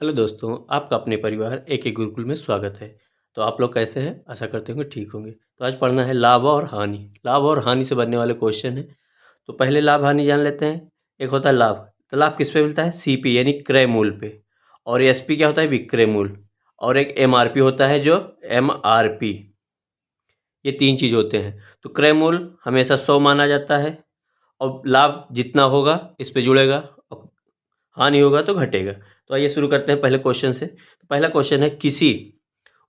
Hello दोस्तों, आपका अपने परिवार एक ही गुरुकुल में स्वागत है। तो आप लोग कैसे हैं? आशा करते होंगे ठीक होंगे। तो आज पढ़ना है लाभ और हानि। लाभ और हानि से बनने वाले क्वेश्चन हैं। तो पहले लाभ हानि जान लेते हैं। एक होता है लाभ। तो लाभ किस पे मिलता है? सीपी यानी क्रय मूल्य पे। और एसपी क्या होता है? विक्रय मूल्य। और एक एमआरपी होता है जो एमआरपी। ये तीन चीज़ होते हैं। तो क्रय मूल्य हमेशा 100 माना जाता है और लाभ जितना होगा इस पे जुड़ेगा और हानि होगा तो घटेगा। तो आइए शुरू करते हैं पहले क्वेश्चन से। तो पहला क्वेश्चन है, किसी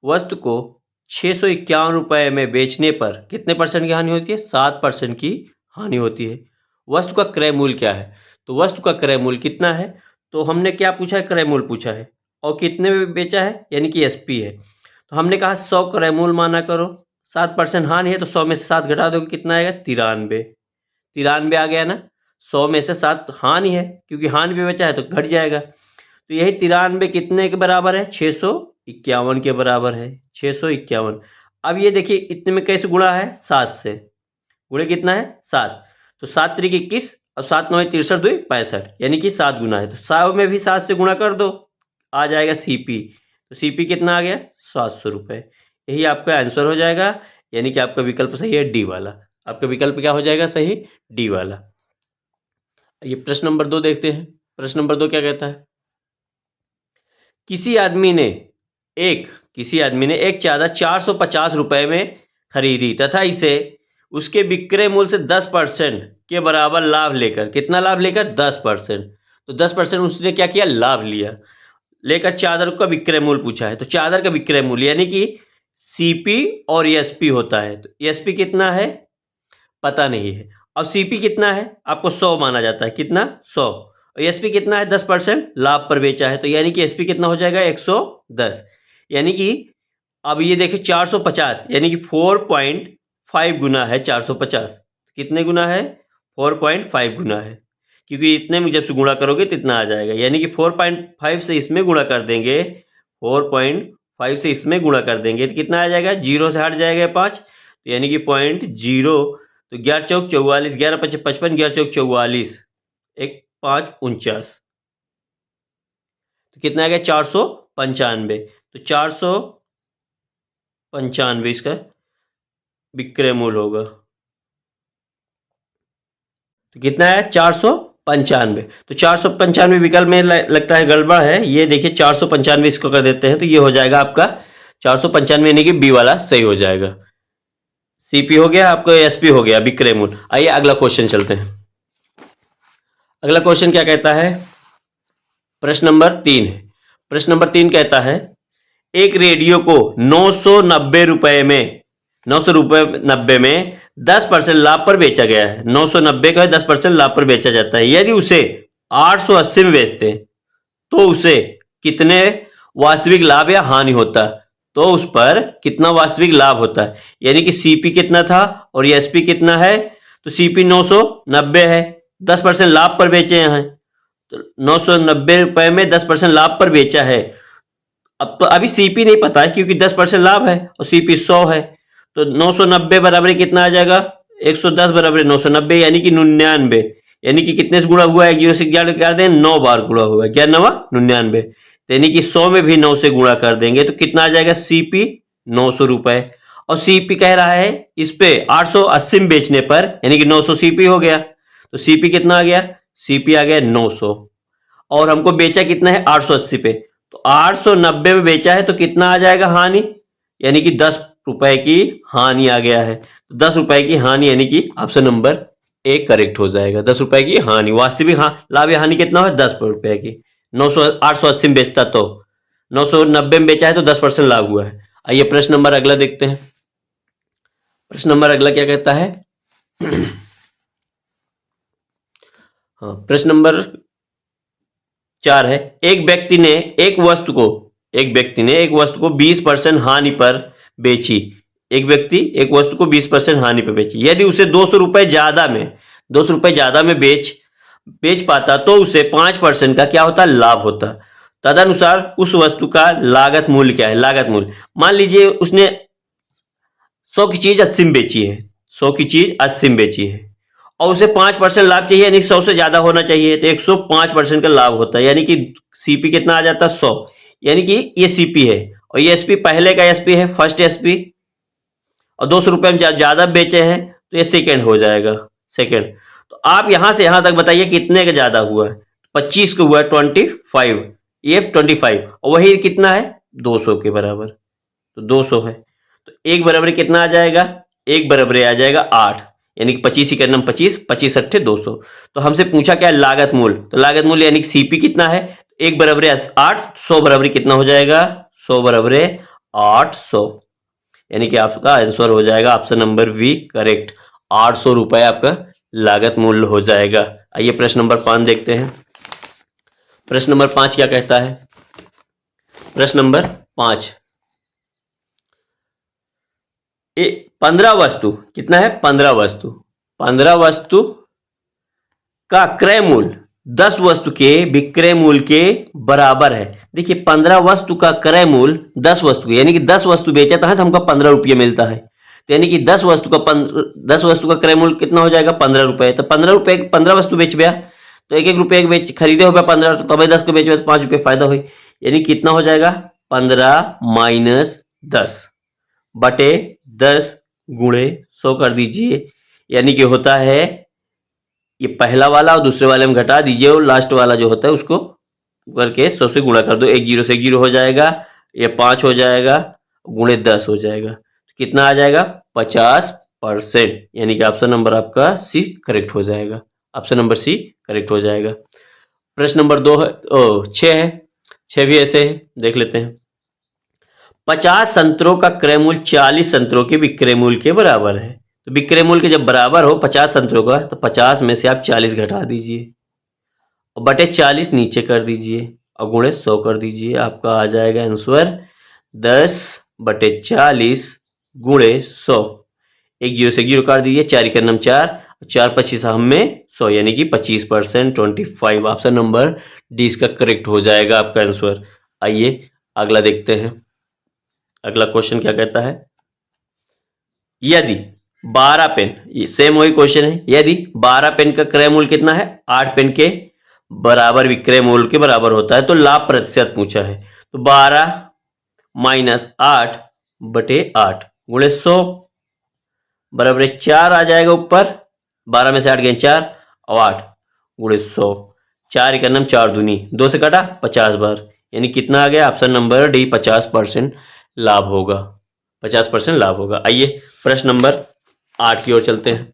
वस्तु को 651 रुपये में बेचने पर कितने परसेंट की हानि होती है? 7% की हानि होती है। वस्तु का क्रय मूल्य क्या है? तो वस्तु का क्रय मूल्य कितना है? तो हमने क्या पूछा है? क्रय मूल्य पूछा है। और कितने में बेचा है? यानी कि एसपी है। तो हमने कहा 100 क्रय मूल्य माना करो, 7% हानि है तो 100 में से 7 घटा दोगे कितना आएगा? 93। 93 आ गया ना। 100 में से 7 हानि है, क्योंकि हानि पे बचा है तो घट जाएगा। तो यही 93 कितने के बराबर है? 651 के बराबर है। 651। अब ये देखिए इतने में कैसे गुणा है? 7 से। गुणे कितना है? 7। तो 7 त्रिक 21 और 7 9 63 2 65, यानी कि 7 गुना है। तो 100 में भी 7 से गुणा कर दो, आ जाएगा सीपी। तो सीपी कितना आ गया? 700 रुपये। यही आपका आंसर हो जाएगा, यानी कि आपका विकल्प सही है डी वाला। आपका विकल्प क्या हो जाएगा सही? डी वाला। ये प्रश्न नंबर 2 देखते हैं। प्रश्न नंबर 2 क्या कहता है? किसी आदमी ने एक चादर 450 रुपए में खरीदी तथा इसे उसके विक्रय मूल्य से 10% के बराबर लाभ लेकर, कितना लाभ लेकर? 10%। तो 10% उसने क्या किया? लाभ लिया। लेकर चादर का विक्रय मूल्य पूछा है। तो चादर का विक्रय मूल्य यानी कि सीपी और एसपी होता है। तो एसपी कितना है पता नहीं है, और सीपी कितना है? आपको 100 माना जाता है। कितना? 100। और एसपी कितना है? 10% लाभ पर बेचा है। तो यानी कि एसपी कितना हो जाएगा? 110। यानी कि अब ये देखिए 450 यानी कि 4.5 गुना है 450। कितने गुना है? 4.5 गुना है, क्योंकि इतने में जब से गुणा करोगे तो इतना आ जाएगा। यानी कि 4.5 से इसमें गुणा कर देंगे, 4.5 से इसमें गुणा कर देंगे तो कितना आ जाएगा? 0 से हट जाएगा 5, तो यानी कि 0.0। तो 11 चौक 44, 11 पचे 55, 11 चौक 44, एक 5 49। तो कितना आ गया? 495। तो 495 इसका विक्रय मूल्य होगा। तो कितना है? 495। तो 495 विकल्प में लगता है गड़बड़ है। ये देखिए 495 इसको कर देते हैं तो ये हो जाएगा आपका 495, यानी कि बी वाला सही हो जाएगा। सीपी हो गया, आपको एसपी हो गया विक्रय मूल्य। आइए अगला क्वेश्चन चलते हैं। अगला क्वेश्चन क्या कहता है? प्रश्न नंबर 3 है। प्रश्न नंबर 3 कहता है, एक रेडियो को 990 रुपए में 990 में 10% लाभ पर बेचा गया है। 990 का 10% लाभ पर बेचा जाता है। यदि उसे 880 में बेचते हैं तो उसे कितने वास्तविक लाभ या हानि होता है? तो उस पर कितना वास्तविक लाभ होता है? यानी कि सीपी कितना था और एसपी कितना है? तो सीपी 990 है, 10% लाभ पर बेचे हैं। तो 990 रुपए में 10% लाभ पर बेचा है। अब तो अभी सीपी नहीं पता है, क्योंकि 10% लाभ है और सीपी 100 है। तो 990 बराबर कितना आ जाएगा? 110 बराबर 990, यानी कि 99। यानी कि कितने से गुणा हुआ है? 0 से 11 कर दें, 9 बार गुणा हुआ है। क्या? 9 99। तो यानी कि 100 में भी 9 से गुणा कर देंगे तो कितना आ जाएगा? सीपी 900 रुपए। और सीपी कह रहा है इस पे 880 में बेचने पर, यानी कि 900 सीपी हो गया। तो सीपी कितना आ गया? सीपी आ गया 900। और हमको बेचा कितना है? 880 पे। तो 890 में बेचा है तो कितना आ जाएगा हानि? यानी कि 10 रुपए की हानि आ गया है। तो 10 रुपए की हानि, यानी कि ऑप्शन नंबर ए करेक्ट हो जाएगा। 10 रुपए की हानि। वास्तविक लाभ या हानि कितना हो? 10 रुपए की। 880 में बेचता तो 990 में बेचा है तो 10% लाभ हुआ है। आइए प्रश्न नंबर अगला देखते हैं। प्रश्न नंबर अगला क्या कहता है? हाँ, प्रश्न नंबर 4 है, एक व्यक्ति ने एक वस्तु को 20% हानि पर बेची। एक व्यक्ति एक वस्तु को 20% हानि पर बेची। यदि उसे 200 रुपए ज्यादा में बेच पाता तो उसे 5% का क्या होता? लाभ होता। तदनुसार उस वस्तु का लागत मूल्य क्या है? लागत मूल्य, मान लीजिए उसने 100 की चीज 80 में बेची है। 100 की चीज 80 में बेची है और उसे 5% लाभ चाहिए, यानी 100 से ज्यादा होना चाहिए। तो 105% का लाभ होता है, यानी कि सीपी कितना आ जाता है 100, यानी कि ये सीपी है और ये एसपी पहले का एसपी है, फर्स्ट एसपी, और 200 रुपये में ज्यादा बेचे हैं तो ये सेकेंड हो जाएगा, सेकेंड। तो आप यहां से यहां तक बताइए कितने का ज्यादा हुआ है, 25 का हुआ है 25, ये 25 और वही कितना है 200 के बराबर, तो 200 है। तो एक बराबरी कितना आ जाएगा, एक बराबरी आ जाएगा 8, यानी कि 25 का नंबर 25, 25 अट्ठे 200। तो हमसे पूछा क्या लागत मूल्य, तो लागत मूल्य यानी कि सीपी कितना है, एक बराबरी 8, 100 बराबरी कितना हो जाएगा, 100 बराबरी 800, यानी कि आपका आंसर हो जाएगा ऑप्शन नंबर वी करेक्ट, 800 रुपए आपका लागत मूल्य हो जाएगा। आइए प्रश्न नंबर 5 देखते हैं। प्रश्न नंबर 5 क्या कहता है, प्रश्न नंबर 5, 15 वस्तु कितना है, 15 वस्तु, 15 वस्तु का क्रय मूल्य 10 वस्तु के विक्रय मूल्य के बराबर है। देखिए 15 वस्तु का क्रय मूल्य 10 वस्तु, यानी कि 10 वस्तु बेचा है तो हमको 15 रुपये मिलता है, तो यानी कि 10 वस्तु का क्रय मूल्य कितना हो जाएगा 15 रुपये। तो 15 रुपये 15 वस्तु बेच गया तो एक रुपये बेच खरीदे हो गया 15, तो तब 10 को बेच तो 5 रुपये फायदा हुई, यानी कितना हो जाएगा 15 माइनस 10 बटे 10 गुणे 100 कर दीजिए, यानी कि होता है ये पहला वाला और दूसरे वाले में घटा दीजिए और लास्ट वाला जो होता है उसको करके 100 से गुणा कर दो, एक जीरो से एक जीरो हो जाएगा, ये 5 हो जाएगा गुणे 10 हो जाएगा, तो कितना आ जाएगा 50%, यानी कि ऑप्शन नंबर आपका सी करेक्ट हो जाएगा, ऑप्शन नंबर सी करेक्ट हो जाएगा। प्रश्न नंबर 2 है, 6 है, 6 भी ऐसे है, देख लेते हैं। 50 संतरों का क्रय मूल्य 40 संतरों के विक्रय मूल्य के बराबर है। तो विक्रय मूल्य के जब बराबर हो 50 संतरों का, तो 50 में से आप 40 घटा दीजिए और बटे 40 नीचे कर दीजिए और गुणे 100 कर दीजिए, आपका आ जाएगा आंसर 10 बटे 40 गुणे 100, एक जीरो से जीरो काट दीजिए, 4 का नम 4, 4 25 हम में 100, यानी कि 25%, 25, ऑप्शन नंबर डी इसका करेक्ट हो जाएगा आपका आंसर। आइए अगला देखते हैं, अगला क्वेश्चन क्या कहता है, यदि 12 पेन, ये सेम वही क्वेश्चन है, यदि 12 पेन का क्रय मूल्य कितना है 8 पेन के बराबर विक्रय मूल्य के बराबर होता है तो लाभ प्रतिशत पूछा है, तो 12 माइनस 8 बटे 8 गुणे 100 बराबर 4 आ जाएगा ऊपर, 12 में से 8 गए 4 और 8 गुणे 100, 4 का नम 4 दूनी 2 से काटा 50 बार, यानी कितना आ गया ऑप्शन नंबर डी 50% लाभ होगा, 50% लाभ होगा। आइए प्रश्न नंबर 8 की ओर चलते हैं।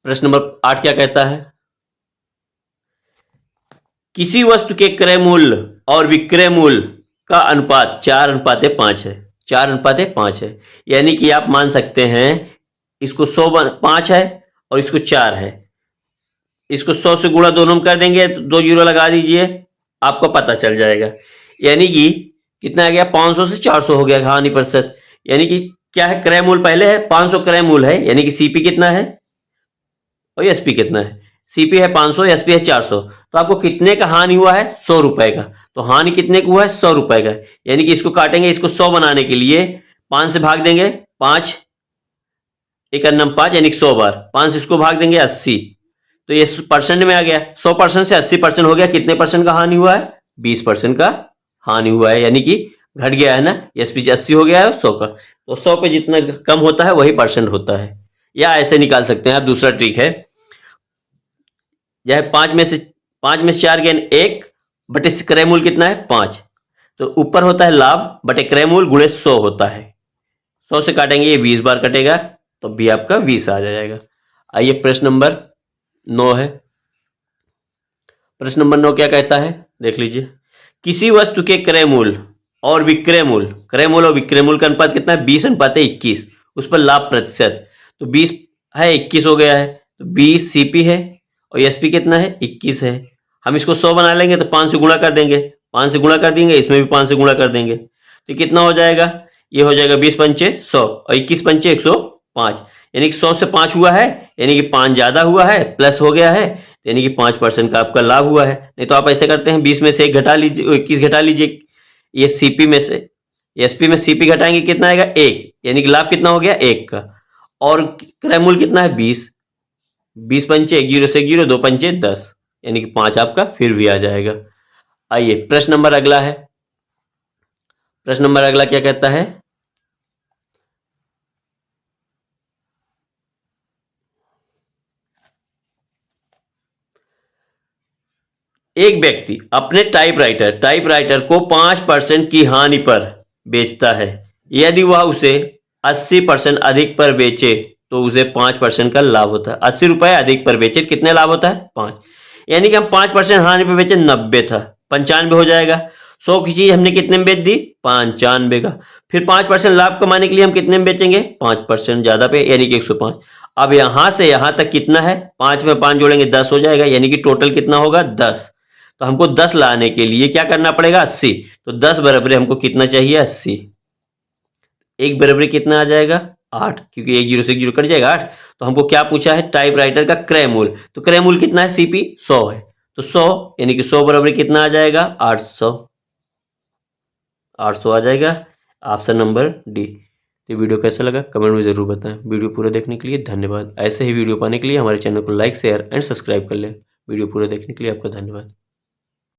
प्रश्न नंबर 8 क्या कहता है, किसी वस्तु के क्रय मूल्य और विक्रय मूल्य का अनुपात 4:5 है, 4:5 है, यानी कि आप मान सकते हैं इसको 100 5 है और इसको 4 है, इसको 100 से गुणा दोनों में कर देंगे तो 2 जीरो लगा दीजिए, आपको पता चल जाएगा, यानी कि कितना आ गया 500 से 400 हो गया हानि प्रतिशत, यानी कि क्या है क्रय मूल्य पहले है 500 क्रय मूल्य है, यानी कि सीपी कितना है और एसपी कितना है, सीपी है 500, एसपी है 400, तो आपको कितने का हानि हुआ है 100 रुपए का, तो हानि कितने का हुआ है 100 रुपए का, यानी कि इसको काटेंगे, इसको 100 बनाने के लिए 5 से भाग देंगे, 5 एक अन्नम 5 यानी 100 बार, 5 से इसको भाग देंगे 80, तो ये परसेंट में आ गया, 100% से 80% हो गया, कितने परसेंट का हानि हुआ है 20% का हानि हुआ है, यानी कि घट गया है ना, एसपी 80 हो गया है 100 का, तो 100 पे जितना कम होता है वही परसेंट होता है, या ऐसे निकाल सकते हैं आप, दूसरा ट्रिक है, यह 5 में से 4 गेन 1 बटे क्रय मूल्य कितना है 5, तो ऊपर होता है लाभ बटे क्रय मूल्य गुणे 100 होता है, 100 से काटेंगे ये 20 बार कटेगा तो भी आपका 20 आ जाएगा। आइए प्रश्न नंबर 9 है, प्रश्न नंबर 9 क्या कहता है देख लीजिए, किसी वस्तु के क्रय मूल्य और विक्रय मूल्य, क्रय मूल्य और विक्रय मूल्य का अनुपात कितना है 20:21, उस पर लाभ प्रतिशत, तो 20 है 21 हो गया है, तो 20 सीपी है और एसपी कितना है 21 है, हम इसको 100 बना लेंगे तो 5 से गुणा कर देंगे, 5 से गुणा कर देंगे, इसमें भी 5 से गुणा कर देंगे, तो कितना हो जाएगा, ये हो जाएगा 20 पंचे 100 और 21 पंचे 105, यानी कि 100 से 5 हुआ है, यानी कि 5 ज्यादा हुआ है प्लस हो गया है, यानी कि 5% का आपका लाभ हुआ है। नहीं तो आप ऐसे करते हैं 20 में से 1 घटा लीजिए, 21 घटा लीजिए, ये सीपी में से एसपी में सीपी घटाएंगे कितना आएगा 1, यानी कि लाभ कितना हो गया 1 का, और क्रय मूल्य कितना है 20, 20 पंचे 1 जीरो से 1 जीरो 2 पंचे 10, यानी कि 5 आपका फिर भी आ जाएगा। आइए प्रश्न नंबर अगला है। प्रश्न नंबर अगला क्या कहता है? एक व्यक्ति अपने टाइपराइटर को 5% की हानि पर बेचता है। यदि वह उसे 80% अधिक पर बेचे तो उसे 5% का लाभ होता है। 80 रुपए अधिक पर बेचे कितने लाभ होता है? 5। यानी कि हम 5% हानि पर बेचे 90 था, 95 हो जाएगा। 100 की चीज हमने कितने में बेच दी? 95 का। फिर 5% लाभ कमाने के लिए हम कितने में बेचेंगे? 5% ज्यादा पे, यानी कि 105। अब यहां से यहां तक कितना है? 5 में 5 जोड़ेंगे 10 हो जाएगा, यानी कि टोटल कितना होगा? 10। तो हमको 10 लाने के लिए क्या करना पड़ेगा? 80। तो 10 बराबरी हमको कितना चाहिए? 80। एक बराबरी कितना आ जाएगा? 8, क्योंकि एक जीरो से एक जीरो कट जाएगा 8। तो हमको क्या पूछा है? टाइपराइटर का क्रय मूल्य। तो क्रय मूल्य कितना है? सीपी 100 है। तो 100 यानी कि 100 बराबरी कितना आ जाएगा? 800। 800 आ जाएगा, ऑप्शन नंबर डी। तो वीडियो कैसा लगा कमेंट में ज़रूर बताएं। वीडियो पूरा देखने के लिए धन्यवाद। ऐसे ही वीडियो पाने के लिए हमारे चैनल को लाइक शेयर एंड सब्सक्राइब कर लें। वीडियो पूरा देखने के लिए आपका धन्यवाद।